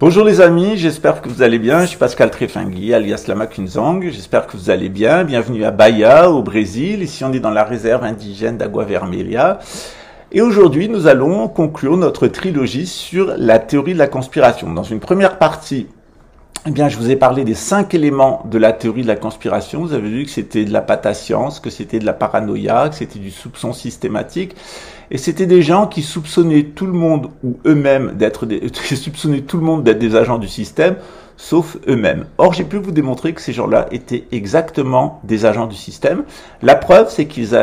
Bonjour les amis, j'espère que vous allez bien. Je suis Pascal Trefingui, alias Lama Kunzang. J'espère que vous allez bien. Bienvenue à Bahia, au Brésil. Ici, on est dans la réserve indigène d'Agua Vermelha. Et aujourd'hui, nous allons conclure notre trilogie sur la théorie de la conspiration. Dans une première partie, eh bien, je vous ai parlé des 5 éléments de la théorie de la conspiration. Vous avez vu que c'était de la patascience, que c'était de la paranoïa, que c'était du soupçon systématique. Et c'était des gens qui soupçonnaient tout le monde ou eux-mêmes soupçonnaient tout le monde d'être des agents du système, sauf eux-mêmes. Or, j'ai pu vous démontrer que ces gens-là étaient exactement des agents du système. La preuve, c'est qu'ils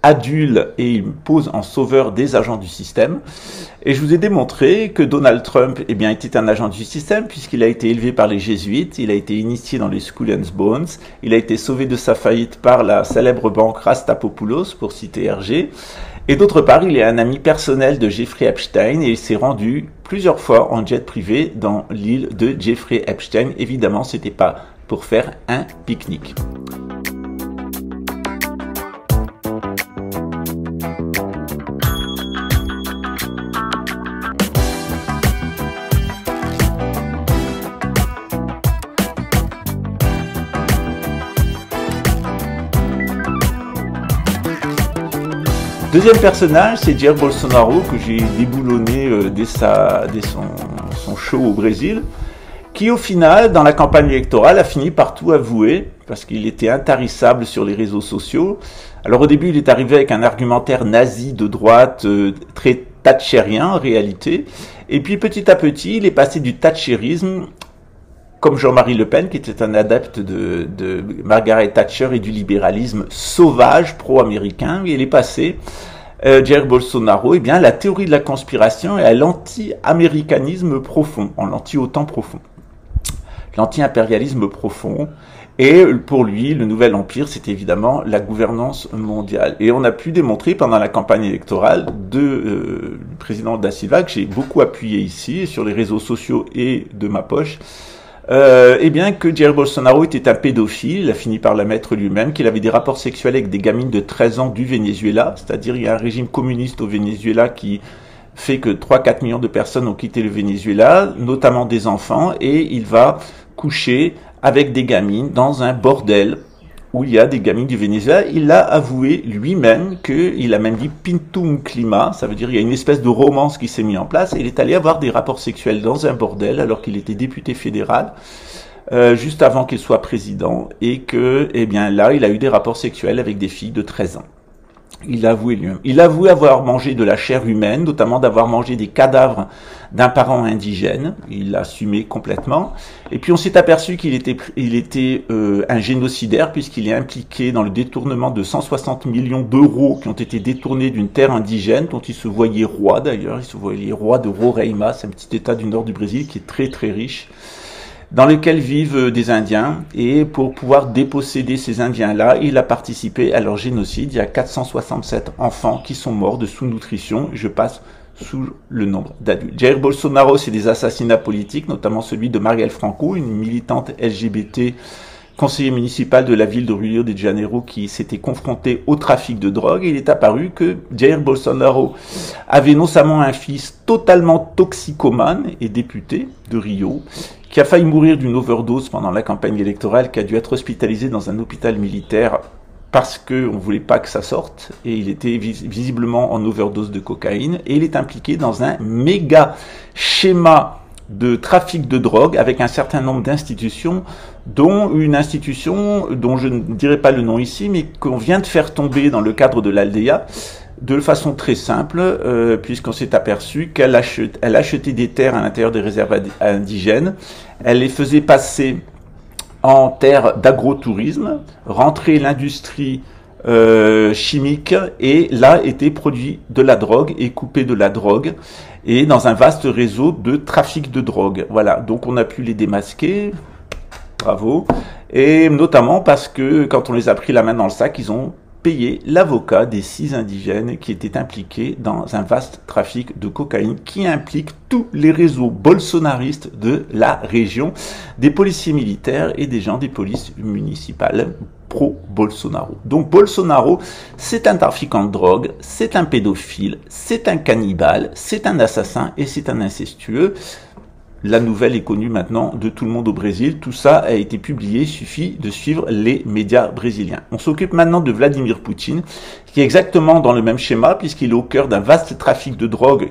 adulent et ils posent en sauveur des agents du système. Et je vous ai démontré que Donald Trump, eh bien, était un agent du système puisqu'il a été élevé par les jésuites, il a été initié dans les Skull and Bones, il a été sauvé de sa faillite par la célèbre banque Rastapopoulos, pour citer Hergé. Et d'autre part, il est un ami personnel de Jeffrey Epstein et il s'est rendu plusieurs fois en jet privé dans l'île de Jeffrey Epstein. Évidemment, c'était pas pour faire un pique-nique. Deuxième personnage, c'est Jair Bolsonaro, que j'ai déboulonné dès son show au Brésil, qui au final, dans la campagne électorale, a fini par tout avouer, parce qu'il était intarissable sur les réseaux sociaux. Alors au début, il est arrivé avec un argumentaire nazi de droite, très thatchérien en réalité, et puis petit à petit, il est passé du thatchérisme, comme Jean-Marie Le Pen, qui était un adepte de Margaret Thatcher et du libéralisme sauvage pro-américain, et il est passé, Jair Bolsonaro, eh bien, la théorie de la conspiration et à l'anti-américanisme profond, en l'anti-OTAN profond, l'anti-impérialisme profond. Et pour lui, le nouvel empire, c'est évidemment la gouvernance mondiale. Et on a pu démontrer pendant la campagne électorale du président Da Silva, que j'ai beaucoup appuyé ici, sur les réseaux sociaux et de ma poche, eh bien que Jair Bolsonaro était un pédophile, il a fini par l'admettre lui-même, qu'il avait des rapports sexuels avec des gamines de 13 ans du Venezuela, c'est-à-dire il y a un régime communiste au Venezuela qui fait que 3-4 millions de personnes ont quitté le Venezuela, notamment des enfants, et il va coucher avec des gamines dans un bordel où il y a des gamines du Venezuela. Il a avoué lui-même qu'il a même dit Pintum Clima, ça veut dire il y a une espèce de romance qui s'est mise en place, et il est allé avoir des rapports sexuels dans un bordel alors qu'il était député fédéral, juste avant qu'il soit président, et que, eh bien là, il a eu des rapports sexuels avec des filles de 13 ans. Il a avoué lui-même. Il a avoué avoir mangé de la chair humaine, notamment d'avoir mangé des cadavres d'un parent indigène. Il l'a assumé complètement. Et puis on s'est aperçu qu'il était un génocidaire puisqu'il est impliqué dans le détournement de 160 millions d'euros qui ont été détournés d'une terre indigène dont il se voyait roi d'ailleurs. Il se voyait roi de Roraima, c'est un petit état du nord du Brésil qui est très très riche, dans lequel vivent des Indiens, et pour pouvoir déposséder ces Indiens-là, il a participé à leur génocide. Il y a 467 enfants qui sont morts de sous-nutrition, je passe sous le nombre d'adultes. Jair Bolsonaro, c'est des assassinats politiques, notamment celui de Marielle Franco, une militante LGBT, conseiller municipal de la ville de Rio de Janeiro, qui s'était confronté au trafic de drogue. Et il est apparu que Jair Bolsonaro avait non seulement un fils totalement toxicomane et député de Rio, qui a failli mourir d'une overdose pendant la campagne électorale, qui a dû être hospitalisé dans un hôpital militaire parce qu'on ne voulait pas que ça sorte, et il était visiblement en overdose de cocaïne, et il est impliqué dans un méga schéma de trafic de drogue avec un certain nombre d'institutions, dont une institution dont je ne dirai pas le nom ici, mais qu'on vient de faire tomber dans le cadre de l'Aldea, de façon très simple, puisqu'on s'est aperçu qu'elle achetait des terres à l'intérieur des réserves indigènes, elle les faisait passer en terres d'agrotourisme, rentrer l'industrie chimique, et là était produit de la drogue et coupé de la drogue, et dans un vaste réseau de trafic de drogue. Voilà, donc on a pu les démasquer, bravo, et notamment parce que quand on les a pris la main dans le sac, ils ont payé l'avocat des 6 indigènes qui étaient impliqués dans un vaste trafic de cocaïne qui implique tous les réseaux bolsonaristes de la région, des policiers militaires et des gens des polices municipales pro-Bolsonaro. Donc Bolsonaro, c'est un trafiquant de drogue, c'est un pédophile, c'est un cannibale, c'est un assassin et c'est un incestueux. la nouvelle est connue maintenant de tout le monde au Brésil. Tout ça a été publié, il suffit de suivre les médias brésiliens. On s'occupe maintenant de Vladimir Poutine, qui est exactement dans le même schéma, puisqu'il est au cœur d'un vaste trafic de drogue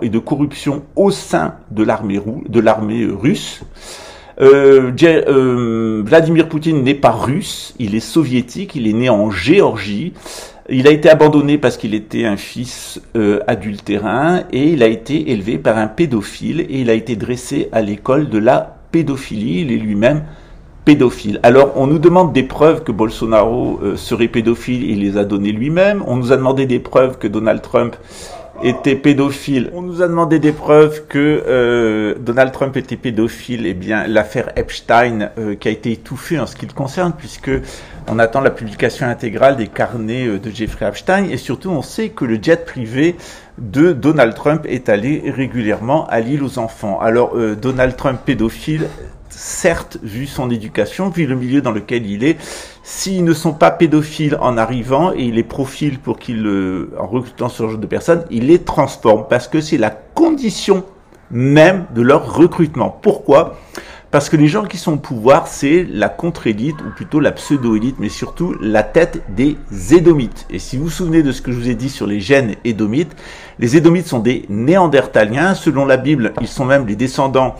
et de corruption au sein de l'armée russe. Vladimir Poutine n'est pas russe, il est soviétique, il est né en Géorgie. Il a été abandonné parce qu'il était un fils adultérin et il a été élevé par un pédophile et il a été dressé à l'école de la pédophilie. Il est lui-même pédophile. Alors, on nous demande des preuves que Bolsonaro serait pédophile, il les a données lui-même. On nous a demandé des preuves que Donald Trump était pédophile. On nous a demandé des preuves que Donald Trump était pédophile. Eh bien, l'affaire Epstein qui a été étouffée en ce qui le concerne, puisque on attend la publication intégrale des carnets de Jeffrey Epstein, et surtout on sait que le jet privé de Donald Trump est allé régulièrement à l'île aux enfants. Alors Donald Trump pédophile, certes, vu son éducation, vu le milieu dans lequel il est, s'ils ne sont pas pédophiles en arrivant et il les profile pour qu'ils, en recrutant ce genre de personnes, il les transforme parce que c'est la condition même de leur recrutement. Pourquoi ? Parce que les gens qui sont au pouvoir, c'est la contre-élite, ou plutôt la pseudo-élite, mais surtout la tête des Édomites. Et si vous vous souvenez de ce que je vous ai dit sur les gènes Édomites, les Édomites sont des Néandertaliens. Selon la Bible, ils sont même les descendants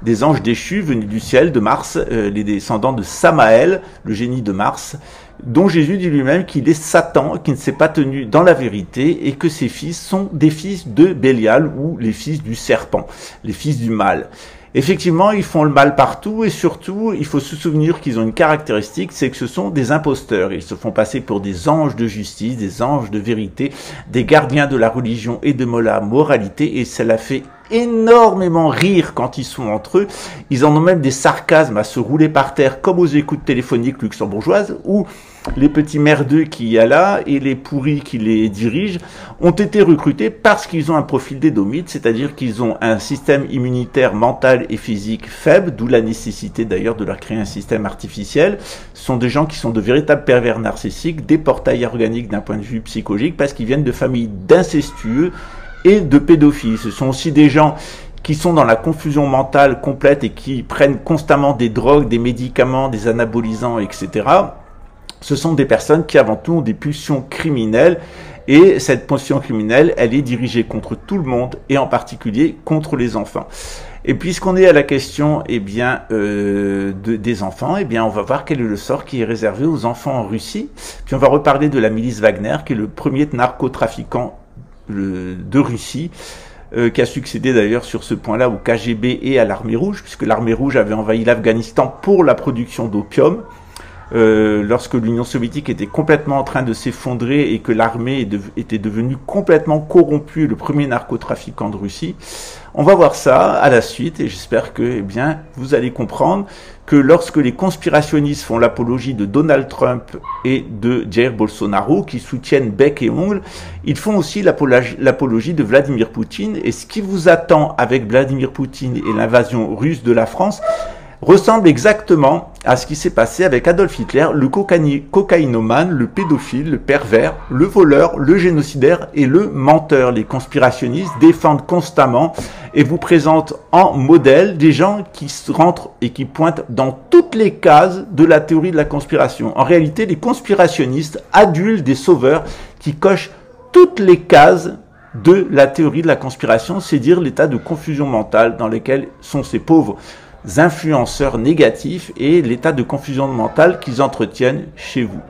des anges déchus venus du ciel, de Mars, les descendants de Samaël, le génie de Mars, dont Jésus dit lui-même qu'il est Satan, qui ne s'est pas tenu dans la vérité, et que ses fils sont des fils de Bélial, ou les fils du serpent, les fils du mal. Effectivement, ils font le mal partout et surtout, il faut se souvenir qu'ils ont une caractéristique, c'est que ce sont des imposteurs. Ils se font passer pour des anges de justice, des anges de vérité, des gardiens de la religion et de la moralité, et cela fait énormément rire quand ils sont entre eux. Ils en ont même des sarcasmes à se rouler par terre comme aux écoutes téléphoniques luxembourgeoises, où les petits merdeux qu'il y a là et les pourris qui les dirigent ont été recrutés parce qu'ils ont un profil d'édomite, c'est-à-dire qu'ils ont un système immunitaire mental et physique faible, d'où la nécessité d'ailleurs de leur créer un système artificiel. Ce sont des gens qui sont de véritables pervers narcissiques, des portails organiques d'un point de vue psychologique, parce qu'ils viennent de familles d'incestueux et de pédophiles. Ce sont aussi des gens qui sont dans la confusion mentale complète et qui prennent constamment des drogues, des médicaments, des anabolisants, etc. Ce sont des personnes qui avant tout ont des pulsions criminelles, et cette pulsion criminelle, elle est dirigée contre tout le monde et en particulier contre les enfants. Et puisqu'on est à la question, eh bien, des enfants, eh bien, on va voir quel est le sort qui est réservé aux enfants en Russie. Puis on va reparler de la milice Wagner, qui est le premier narcotrafiquant de Russie, qui a succédé d'ailleurs sur ce point-là au KGB et à l'armée rouge, puisque l'armée rouge avait envahi l'Afghanistan pour la production d'opium. Lorsque l'Union soviétique était complètement en train de s'effondrer et que l'armée était devenue complètement corrompue, le premier narcotrafiquant de Russie. On va voir ça à la suite et j'espère que, eh bien, vous allez comprendre que lorsque les conspirationnistes font l'apologie de Donald Trump et de Jair Bolsonaro, qui soutiennent bec et ongle, ils font aussi l'apologie de Vladimir Poutine. Et ce qui vous attend avec Vladimir Poutine et l'invasion russe de la France ressemble exactement à ce qui s'est passé avec Adolf Hitler, le cocaïnomane, le pédophile, le pervers, le voleur, le génocidaire et le menteur. Les conspirationnistes défendent constamment et vous présentent en modèle des gens qui rentrent et qui pointent dans toutes les cases de la théorie de la conspiration. En réalité, les conspirationnistes adulent des sauveurs qui cochent toutes les cases de la théorie de la conspiration, c'est dire l'état de confusion mentale dans lequel sont ces pauvres influenceurs négatifs et l'état de confusion mentale qu'ils entretiennent chez vous.